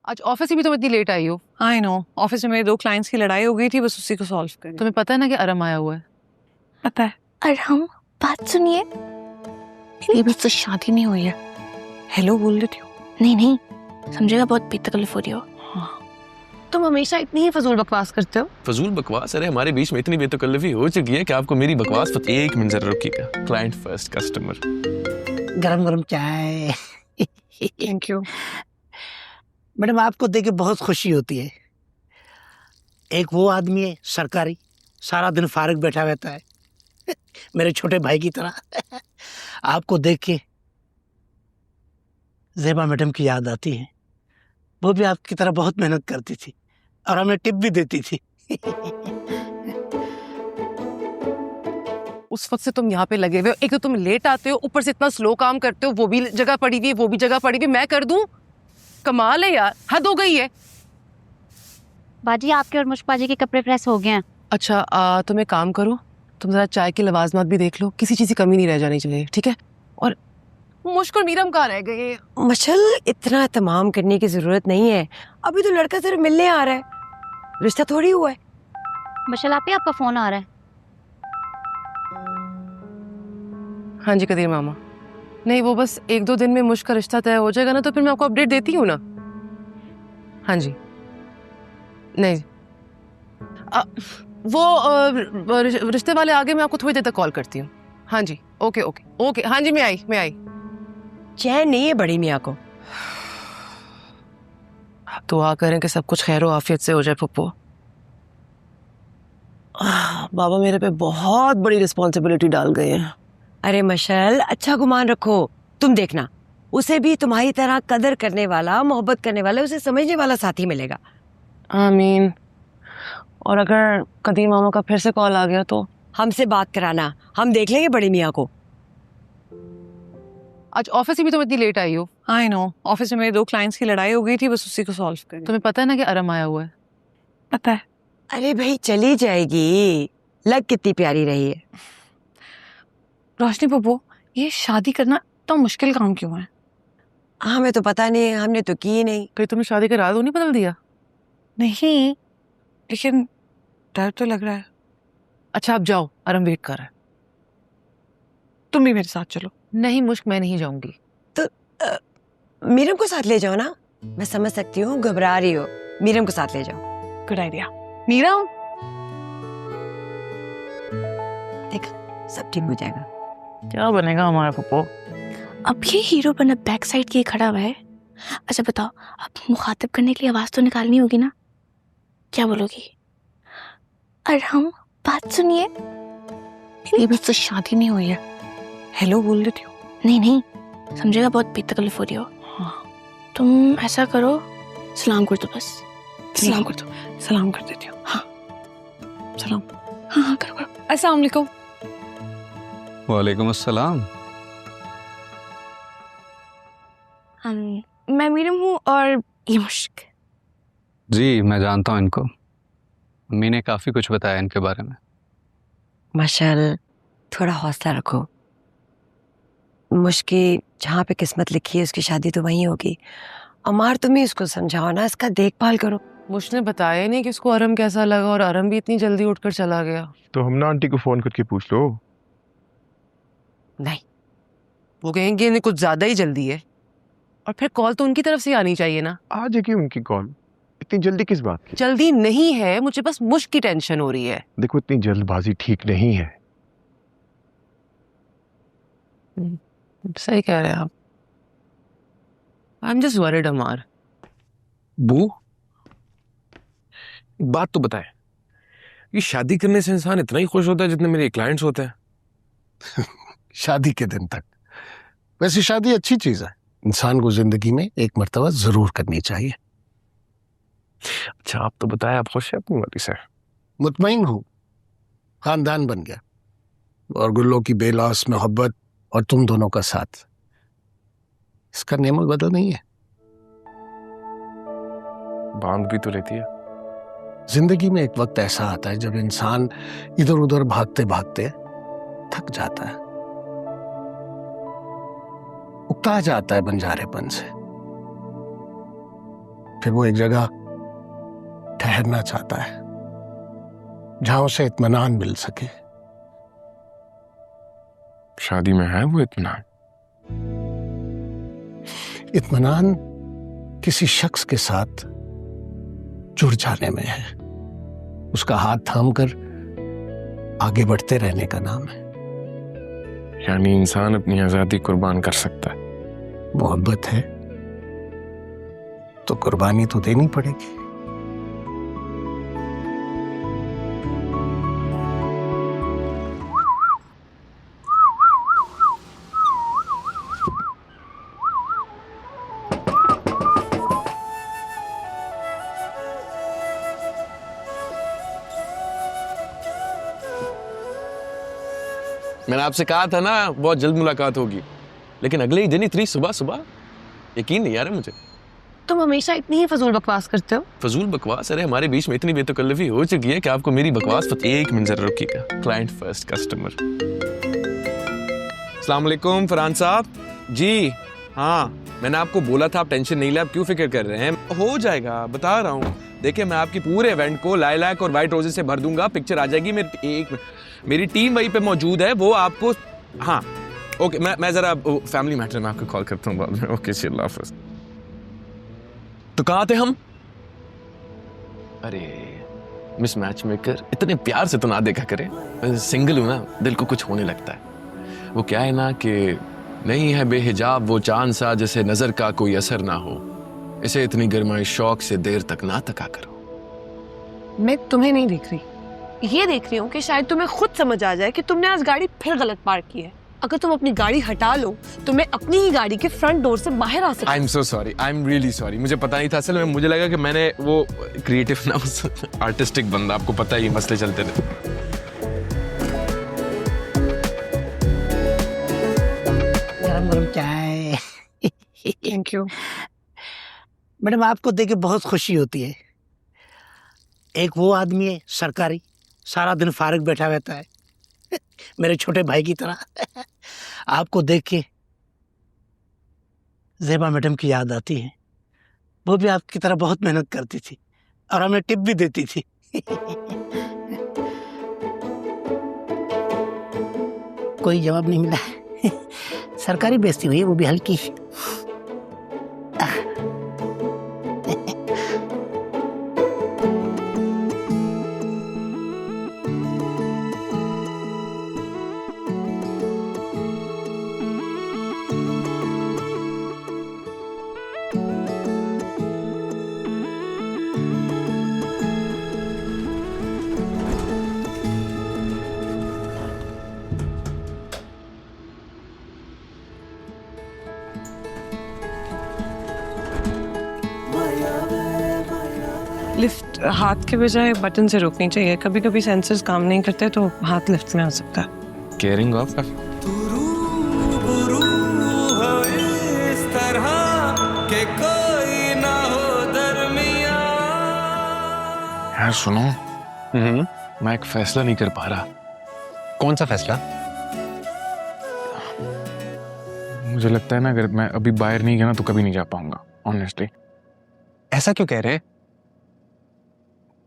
आज ऑफिस से भी तुम इतनी लेट आई हो। आई नो, ऑफिस में मेरे 2 क्लाइंट्स की लड़ाई हो गई थी, बस उसी को सॉल्व कर। तुम्हें पता है ना कि अरम आया हुआ है? पता है। अरहम, बात सुनिए, मेरी अभी तो शादी नहीं हुई है। हेलो बोल देती हूँ। नहीं नहीं, समझेगा, बहुत बेतकल्लुफ हो रही हो। तुम हमेशा इतनी ही फजूल बकवास करते हो। फजूल बकवास? अरे हमारे बीच में इतनी बेतकल्लुफी हो चुकी है कि आपको मेरी बकवास पता। एक मिनट जरा रुकिएगा। Client first, customer. गरम गरम चाय। Thank you. मैडम, आपको देख के बहुत खुशी होती है। एक वो आदमी है सरकारी, सारा दिन फारिग बैठा रहता है, मेरे छोटे भाई की तरह। आपको देख के ज़ेबा मैडम की याद आती है। वो भी आपकी तरह बहुत मेहनत करती थी और हमें टिप भी देती थी। उस वक्त से तुम यहाँ पे लगे हुए हो। एक तो तुम लेट आते हो, ऊपर से इतना स्लो काम करते हो। वो भी जगह पड़ी हुई है, वो भी जगह पड़ी हुई है, मैं कर दूं? कमाल है यार, हद हो गई है। बाजी, आपके और मुश्क के कपड़े प्रेस हो गए हैं। अच्छा, तुम एक काम करो, तुम जरा चाय की लवाजमात भी देख लो, किसी चीज की कमी नहीं रह जानी चाहिए, ठीक है? और मुश्किल मीरम कहाँ रह गए? मशल, इतना तमाम करने की जरूरत नहीं है। अभी तो लड़का सिर्फ मिलने आ रहा है, रिश्ता थोड़ी हुआ है। मशल आप ही, आपका फोन आ रहा है। हाँ जी कदीर मामा। नहीं, वो बस 1-2 दिन में मुश्क का रिश्ता तय हो जाएगा ना, तो फिर मैं आपको अपडेट देती हूँ ना। हाँ जी। नहीं, वो रिश्ते वाले आगे, मैं आपको थोड़ी देर तक कॉल करती हूँ। हाँ जी, ओके ओके ओके। हाँ जी, मैं आई। चैन नहीं है बड़ी मियाँ को। आप दुआ करें कि सब कुछ खैर व आफियत से हो जाए पप्पू। बाबा मेरे पे बहुत बड़ी रिस्पॉन्सिबिलिटी डाल गए हैं। अरे मशल, अच्छा गुमान रखो। तुम देखना, उसे भी तुम्हारी तरह कदर करने वाला, मोहब्बत करने वाला, उसे समझने वाला साथी मिलेगा। आमीन। और अगर कदीर मामा का फिर से कॉल आ गया तो? हमसे बात कराना, हम देख लेंगे बड़ी मियाँ को। आज ऑफिस से भी तुम इतनी लेट आई हो। आई नो, ऑफिस में मेरे 2 क्लाइंट्स की लड़ाई हो गई थी, बस उसी को सॉल्व कर। तुम्हें पता है ना कि अरम आया हुआ है? पता है। अरे भाई, चली जाएगी। लग कितनी प्यारी रही है। रोशनी पप्पू, ये शादी करना तो मुश्किल काम क्यों है? हमें तो पता नहीं, हमने तो की नहीं। कहीं तुमने शादी का इरादा तो नहीं बदल दिया? नहीं, लेकिन डर तो लग रहा है। अच्छा आप जाओ, अरम वेट कर रहा है। तुम भी मेरे साथ चलो। नहीं मुश्क, मैं नहीं जाऊंगी। मीरम को साथ ले जाओ ना। मैं समझ सकती हूँ, घबरा रही हो। मीरम को साथ ले जाओ। Good idea. मीरा, देखा, सब ठीक हो जाएगा। क्या बनेगा हमारा पप्पू? अब ये हीरो बना बैक साइड किए खड़ा हुआ है। अच्छा बताओ, अब मुखातिब करने के लिए आवाज तो निकालनी होगी ना? क्या बोलोगी? अरहम, बात सुनिए, मेरी अभी तो शादी नहीं हुई है। हेलो बोल देती हूँ। नहीं नहीं, समझेगा, बहुत बेतकल्लुफ हो रही हो। तुम ऐसा करो, सलाम कर दो बस। सलाम कर दो। सलाम कर देती हूँ। हाँ सलाम। हाँ करो करो। अस्सलाम वालेकुम। वालेकुम अस्सलाम। मैं मीरम हूँ और ये मुश्क। जी मैं जानता हूँ इनको, अम्मी ने काफ़ी कुछ बताया इनके बारे में। माशाल्लाह, थोड़ा हौसला रखो। मुश्किल जहाँ पे किस्मत लिखी है उसकी शादी तो वहीं होगी। अमार, तुम ही उसको समझाओ ना, इसका देखभाल करो। मुझ ने बताया नहीं कि उसको अरम कैसा लगा, और अरम भी इतनी जल्दी उठकर चला गया। तो हम ना आंटी को फोन करके पूछ लो। नहीं, वो कहेंगे इन्हें कुछ ज्यादा ही जल्दी है, और फिर कॉल तो उनकी तरफ से आनी चाहिए ना। आ जाएगी उनकी कॉल, इतनी जल्दी किस बात की? जल्दी नहीं है, मुझे बस मुश्क की टेंशन हो रही है। देखो, इतनी जल्दबाजी ठीक नहीं है। सही कह रहे हैं आप। आई एम जस्ट वरीड अमार। बू, एक बात तो बताएं, ये शादी करने से इंसान इतना ही खुश होता है जितने मेरे क्लाइंट्स होते हैं? शादी के दिन तक। वैसे शादी अच्छी चीज है, इंसान को जिंदगी में एक मर्तबा जरूर करनी चाहिए। अच्छा आप तो बताएं, आप खुश हैं अपनी वाली से? मुतमईन हूँ, खानदान बन गया, और गुल्लो की बेलौस मोहब्बत और तुम दोनों का साथ, इसका नेमल बदल नहीं है। बांध भी तो लेती है। जिंदगी में एक वक्त ऐसा आता है जब इंसान इधर उधर भागते भागते थक जाता है, उकता जाता है बंजारेपन से। फिर वो एक जगह ठहरना चाहता है जहां उसे इत्मीनान मिल सके। शादी में है वो इत्मीनान? इत्मीनान किसी शख्स के साथ जुड़ जाने में है, उसका हाथ थामकर आगे बढ़ते रहने का नाम है। यानी इंसान अपनी आजादी कुर्बान कर सकता है। मोहब्बत है तो कुर्बानी तो देनी पड़ेगी। मैंने आपसे कहा था ना बहुत जल्द मुलाकात होगी, लेकिन अगले ही दिन इतनी सुबह सुबह यकीन नहीं आ रहा मुझे। तुम हमेशा इतनी ही फजूल बकवास करते हो। फजूल बकवास? अरे हमारे बीच में इतनी बेतकल्लफी हो चुकी है कि आपको मेरी बकवास एक मिनट जरा रुकिएगा। Client first customer. अस्सलाम वालेकुम फरहान साहब जी। हाँ मैंने आपको बोला था आप टेंशन नहीं ले, आप क्यों फिक्र कर रहे हैं, हो जाएगा, बता रहा हूँ। देखिए मैं आपकी पूरे इवेंट को लाइलैक और वाइट रोजेस से भर दूंगा, पिक्चर आ जाएगी। मेरी टीम वहीं पे मौजूद है, वो आपको। हाँ ओके, मैं जरा फैमिली मैटर में आपको कॉल करता हूँ बाद में। ओके जी, अल्लाह हाफ़िज़। तो कहाँ थे हम? अरे मिस मैच मेकर, इतने प्यार से तो ना देखा करे, सिंगल हूं ना, दिल को कुछ होने लगता है। वो क्या है ना कि नहीं है बेहिजाब वो चांद सा जैसे नजर का कोई असर ना हो, इसे इतनी गर्माई शौक से देर तक ना तका करो। मैं तुम्हें नहीं देख रही, ये देख रही हूँ कि शायद तुम्हें खुद समझ आ जाए कि तुमने आज गाड़ी फिर गलत पार्क की है। अगर तुम अपनी गाड़ी हटा लो तो मैं अपनी ही गाड़ी के फ्रंट डोर से बाहर आ सकती। I am so sorry, I am really sorry. मुझे पता नहीं था, असल में मुझे लगा कि मैंने वो क्रिएटिव ना, आर्टिस्टिक बंदा, आपको पता ही मसले चलते थे। गरम गरम चाय। Thank you. मैडम आपको देख के बहुत खुशी होती है। एक वो आदमी है सरकारी, सारा दिन फारिग बैठा रहता है मेरे छोटे भाई की तरह। आपको देख के ज़ेबा मैडम की याद आती है। वो भी आपकी तरह बहुत मेहनत करती थी और हमें टिप भी देती थी। कोई जवाब नहीं मिला। सरकारी बेइज्जती हुई है, वो भी हल्की। लिफ्ट हाथ के बजाय बटन से रोकनी चाहिए। कभी कभी सेंसर्स काम नहीं करते तो हाथ लिफ्ट में आ सकता है। केयरिंग ऑफ यार सुनो, मैं एक फैसला नहीं कर पा रहा। कौन सा फैसला? मुझे लगता है ना अगर मैं अभी बाहर नहीं गया ना तो कभी नहीं जा पाऊंगा, ऑनेस्टली। ऐसा क्यों कह रहे?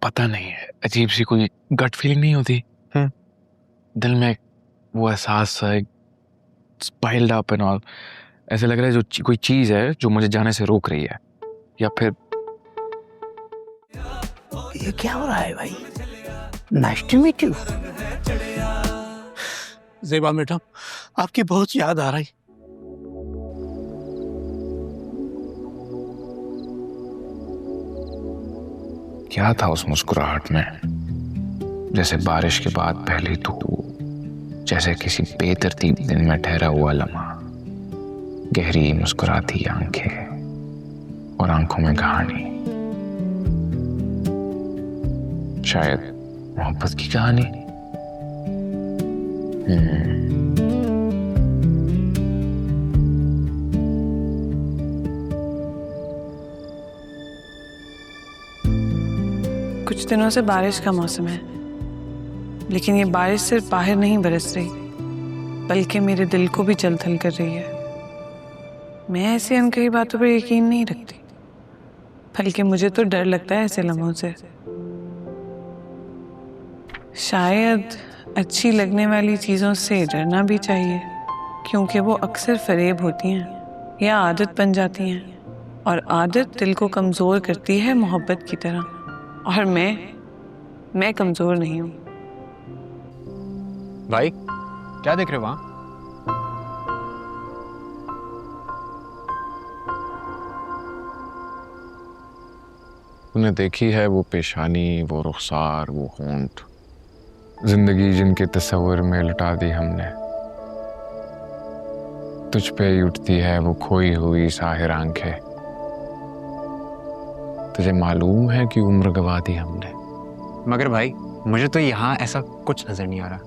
पता नहीं है, अजीब सी कोई गट फीलिंग नहीं होती दिल में, वो एहसास सा एक पाइल्ड अप एंड ऑल। ऐसे लग रहा है जो कोई चीज है जो मुझे जाने से रोक रही है, या फिर ये क्या हो रहा है भाई? Nice to meet you. Zeba madam आपकी बहुत याद आ रही। क्या था उस मुस्कुराहट में? जैसे बारिश के बाद पहली धूप, जैसे किसी बेतरतीब दिन में ठहरा हुआ लम्हा, गहरी मुस्कुराती आंखें और आंखों में कहानी, शायद मोहब्बत की कहानी। कुछ दिनों से बारिश का मौसम है, लेकिन ये बारिश सिर्फ बाहर नहीं बरस रही बल्कि मेरे दिल को भी जल थल कर रही है। मैं ऐसी अनकही बातों पर यकीन नहीं रखती, बल्कि मुझे तो डर लगता है ऐसे लम्हों से। शायद अच्छी लगने वाली चीज़ों से डरना भी चाहिए, क्योंकि वो अक्सर फरेब होती हैं या आदत बन जाती हैं, और आदत दिल को कमज़ोर करती है मोहब्बत की तरह। और मैं कमज़ोर नहीं हूँ। भाई क्या देख रहे हो वहाँ? तूने देखी है वो पेशानी, वो रुखसार, वो होंठ, जिंदगी जिनके तस्वर में लुटा दी हमने। तुझ पे ही उठती है वो खोई हुई साहिर आंखें। तुझे मालूम है कि उम्र गवा दी हमने। मगर भाई मुझे तो यहाँ ऐसा कुछ नजर नहीं आ रहा।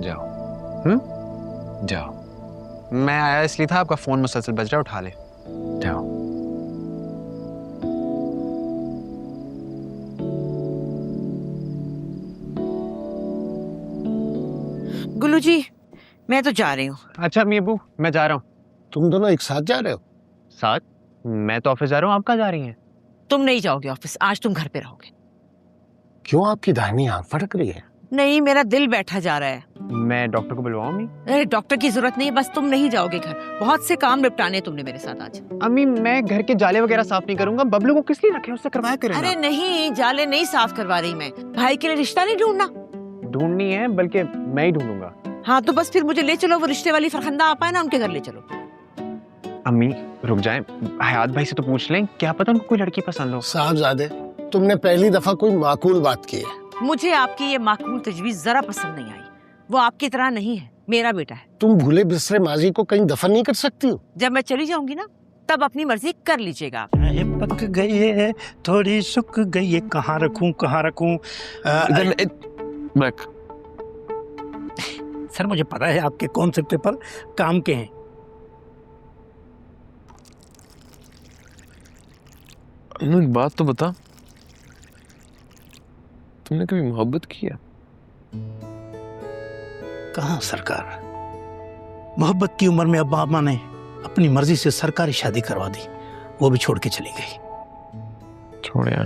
जाओ, जाओ। मैं आया इसलिए था, आपका फोन मुसलसल बज रहा है, उठा ले। जाओ। गुल्लू जी, मैं तो जा रही हूँ। अच्छा अम्मी अब्बू, मैं जा रहा हूँ। तुम दोनों एक साथ जा रहे हो? साथ? मैं तो ऑफिस जा रहा हूँ, आप कहाँ जा रही हैं? तुम नहीं जाओगे ऑफिस, आज तुम घर पे रहोगे। क्यों, आपकी दाहिनी आंख फटक रही है? नहीं, मेरा दिल बैठा जा रहा है। मैं डॉक्टर को बुलवाऊं अम्मी? अरे डॉक्टर की जरूरत नहीं है, बस तुम नहीं जाओगे घर। बहुत से काम निपटाने तुमने मेरे साथ आज। अम्मी मैं घर के जाले वगैरह साफ नहीं करूंगा, बबलू को किस लिए रखे, उससे करवाया करें। अरे नहीं, जाले नहीं साफ करवा रही मैं। भाई के लिए रिश्ता नहीं ढूंढना? ढूंढनी है, बल्कि मैं ही ढूंढूंगा। हाँ तो बस फिर मुझे ले चलो, वो रिश्ते वाली फरखंदा आपा है ना, उनके घर ले चलो। अम्मी रुक जाएं, हयात भाई से तो पूछ लें, क्या पता उनको कोई लड़की पसंद हो। साहबजादे, तुमने पहली दफा कोई माकूल बात की है। मुझे आपकी ये माकूल तजवीज जरा पसंद नहीं आई। वो आपकी तरह नहीं है, मेरा बेटा है। तुम भूले बिसरे माजी को कहीं दफन नहीं कर सकती हो? जब मैं चली जाऊंगी ना, तब अपनी मर्जी कर लीजिएगा आप। पक गई है, थोड़ी सुख गई है, कहाँ रखूं कहाँ रखूं। सर मुझे पता है आपके कौन से पेपर काम के हैं। एक बात तो बता, तुमने कभी मोहब्बत की है? कहाँ सरकार, मोहब्बत की उम्र में अब्बा अम्मा ने अपनी मर्जी से सरकारी शादी करवा दी, वो भी छोड़ के चली गई। छोड़ यार,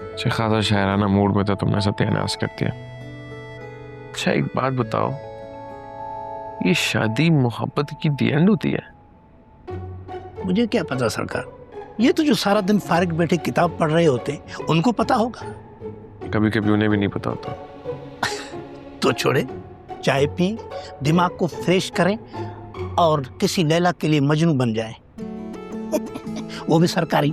अच्छा खासा शायराना मूड में था, तुमने सत्यानाश कर दिया। अच्छा एक बात बताओ, ये शादी मोहब्बत की दी एंड होती है? मुझे क्या पता सरकार, ये तो जो सारा दिन फारिग बैठे किताब पढ़ रहे होते उनको पता होगा। कभी कभी उन्हें भी नहीं पता होता। तो छोड़े, चाय पी, दिमाग को फ्रेश करें और किसी लैला के लिए मजनू बन जाए। वो भी सरकारी।